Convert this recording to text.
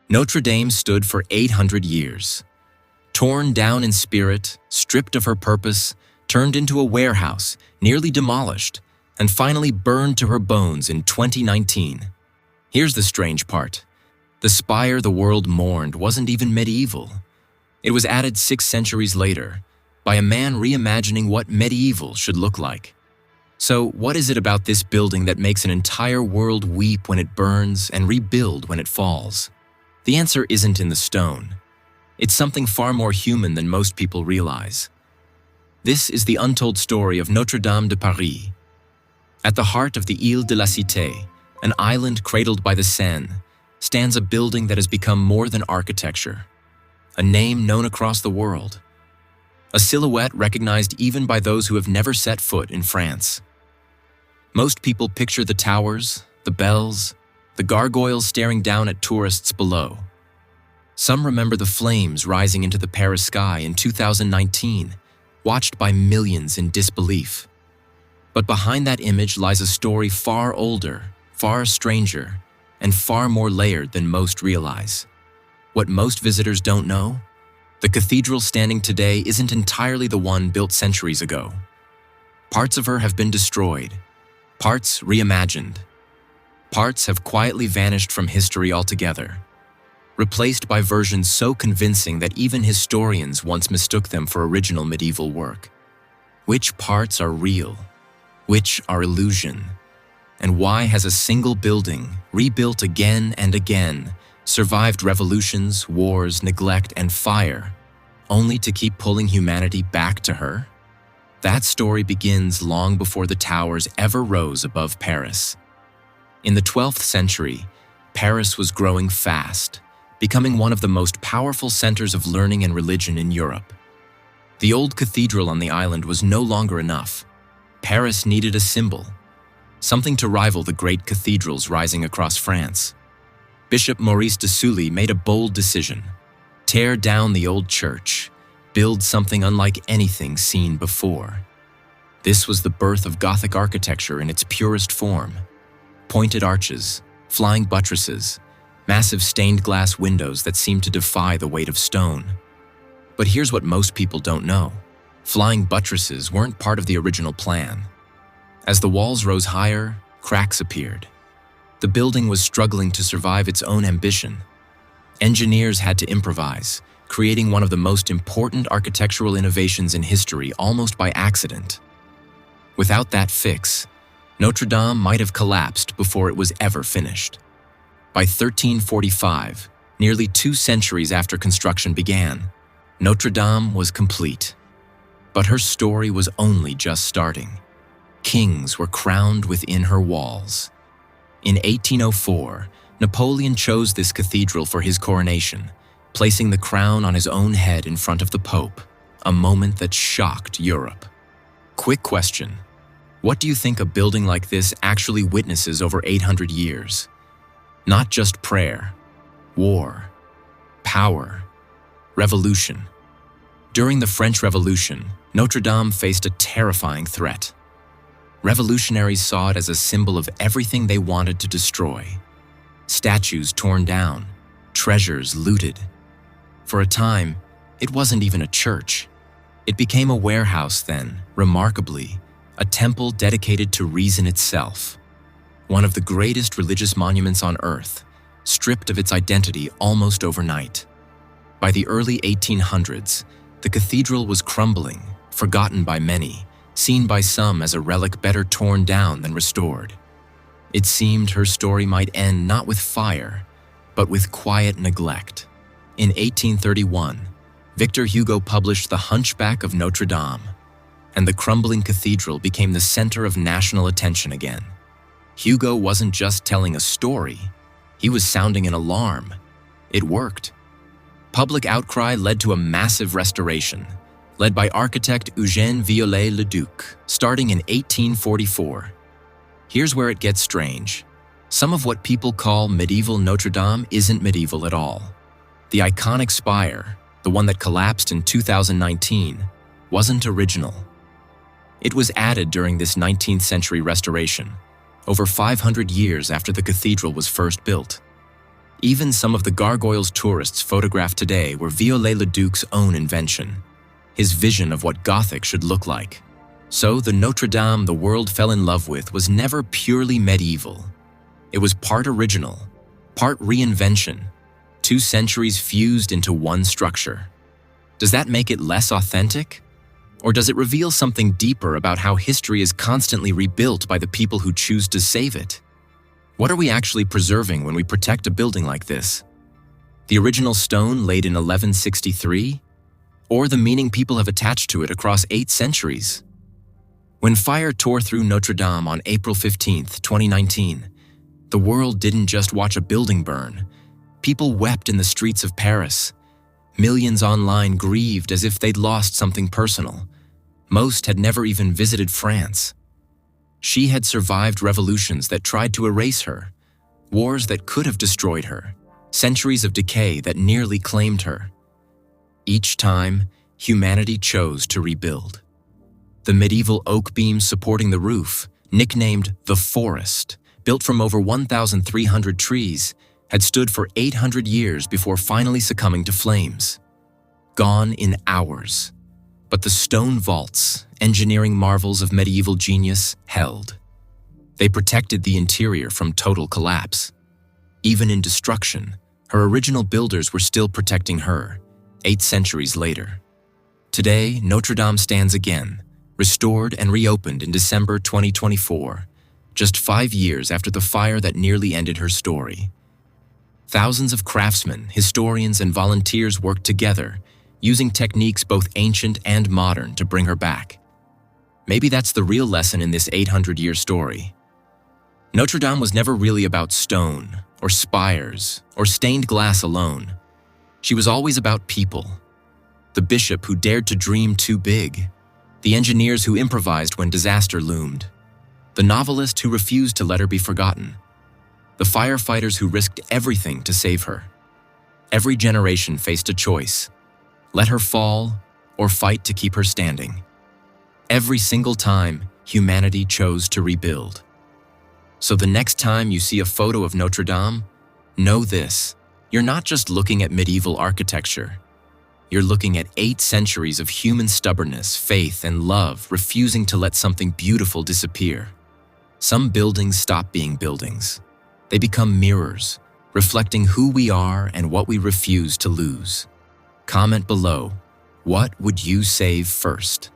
Notre Dame stood for 800 years. Torn down in spirit, stripped of her purpose, turned into a warehouse, nearly demolished, and finally burned to her bones in 2019. Here's the strange part. The spire the world mourned wasn't even medieval. It was added 6 centuries later, by a man reimagining what medieval should look like. So, what is it about this building that makes an entire world weep when it burns and rebuild when it falls? The answer isn't in the stone. It's something far more human than most people realize. This is the untold story of Notre-Dame de Paris. At the heart of the Île de la Cité, an island cradled by the Seine, stands a building that has become more than architecture, a name known across the world, a silhouette recognized even by those who have never set foot in France. Most people picture the towers, the bells, the gargoyles staring down at tourists below. Some remember the flames rising into the Paris sky in 2019, watched by millions in disbelief. But behind that image lies a story far older, far stranger, and far more layered than most realize. What most visitors don't know? The cathedral standing today isn't entirely the one built centuries ago. Parts of her have been destroyed, parts reimagined. Parts have quietly vanished from history altogether, replaced by versions so convincing that even historians once mistook them for original medieval work. Which parts are real? Which are illusion? And why has a single building, rebuilt again and again, survived revolutions, wars, neglect, and fire, only to keep pulling humanity back to her? That story begins long before the towers ever rose above Paris. In the 12th century, Paris was growing fast, becoming one of the most powerful centers of learning and religion in Europe. The old cathedral on the island was no longer enough. Paris needed a symbol, something to rival the great cathedrals rising across France. Bishop Maurice de Sully made a bold decision: tear down the old church, build something unlike anything seen before. This was the birth of Gothic architecture in its purest form. Pointed arches, flying buttresses, massive stained glass windows that seemed to defy the weight of stone. But here's what most people don't know. Flying buttresses weren't part of the original plan. As the walls rose higher, cracks appeared. The building was struggling to survive its own ambition. Engineers had to improvise, creating one of the most important architectural innovations in history almost by accident. Without that fix, Notre Dame might have collapsed before it was ever finished. By 1345, nearly 2 centuries after construction began, Notre Dame was complete. But her story was only just starting. Kings were crowned within her walls. In 1804, Napoleon chose this cathedral for his coronation, placing the crown on his own head in front of the Pope, a moment that shocked Europe. Quick question: what do you think a building like this actually witnesses over 800 years? Not just prayer, war, power, revolution. During the French Revolution, Notre Dame faced a terrifying threat. Revolutionaries saw it as a symbol of everything they wanted to destroy. Statues torn down, treasures looted. For a time, it wasn't even a church. It became a warehouse then, remarkably, a temple dedicated to reason itself. One of the greatest religious monuments on earth, stripped of its identity almost overnight. By the early 1800s, the cathedral was crumbling, forgotten by many, seen by some as a relic better torn down than restored. It seemed her story might end not with fire, but with quiet neglect. In 1831, Victor Hugo published The Hunchback of Notre Dame, and the crumbling cathedral became the center of national attention again. Hugo wasn't just telling a story, he was sounding an alarm. It worked. Public outcry led to a massive restoration, led by architect Eugène Viollet-le-Duc, starting in 1844. Here's where it gets strange. Some of what people call medieval Notre Dame isn't medieval at all. The iconic spire, the one that collapsed in 2019, wasn't original. It was added during this 19th century restoration, over 500 years after the cathedral was first built. Even some of the gargoyles tourists photographed today were Viollet-le-Duc's own invention, his vision of what Gothic should look like. So the Notre-Dame the world fell in love with was never purely medieval. It was part original, part reinvention, 2 centuries fused into one structure. Does that make it less authentic? Or does it reveal something deeper about how history is constantly rebuilt by the people who choose to save it? What are we actually preserving when we protect a building like this? The original stone laid in 1163? Or the meaning people have attached to it across 8 centuries? When fire tore through Notre-Dame on April 15, 2019, the world didn't just watch a building burn. People wept in the streets of Paris. Millions online grieved as if they'd lost something personal. Most had never even visited France. She had survived revolutions that tried to erase her, wars that could have destroyed her, centuries of decay that nearly claimed her. Each time, humanity chose to rebuild. The medieval oak beams supporting the roof, nicknamed the Forest, built from over 1,300 trees, had stood for 800 years before finally succumbing to flames. Gone in hours. But the stone vaults, engineering marvels of medieval genius, held. They protected the interior from total collapse. Even in destruction, her original builders were still protecting her, 8 centuries later. Today, Notre-Dame stands again, restored and reopened in December 2024, just 5 years after the fire that nearly ended her story. Thousands of craftsmen, historians, and volunteers worked together, using techniques both ancient and modern to bring her back. Maybe that's the real lesson in this 800-year story. Notre-Dame was never really about stone, or spires, or stained glass alone. She was always about people. The bishop who dared to dream too big, the engineers who improvised when disaster loomed, the novelist who refused to let her be forgotten, the firefighters who risked everything to save her. Every generation faced a choice: let her fall or fight to keep her standing. Every single time, humanity chose to rebuild. So the next time you see a photo of Notre Dame, know this: you're not just looking at medieval architecture. You're looking at 8 centuries of human stubbornness, faith, and love refusing to let something beautiful disappear. Some buildings stop being buildings. They become mirrors, reflecting who we are and what we refuse to lose. Comment below, what would you save first?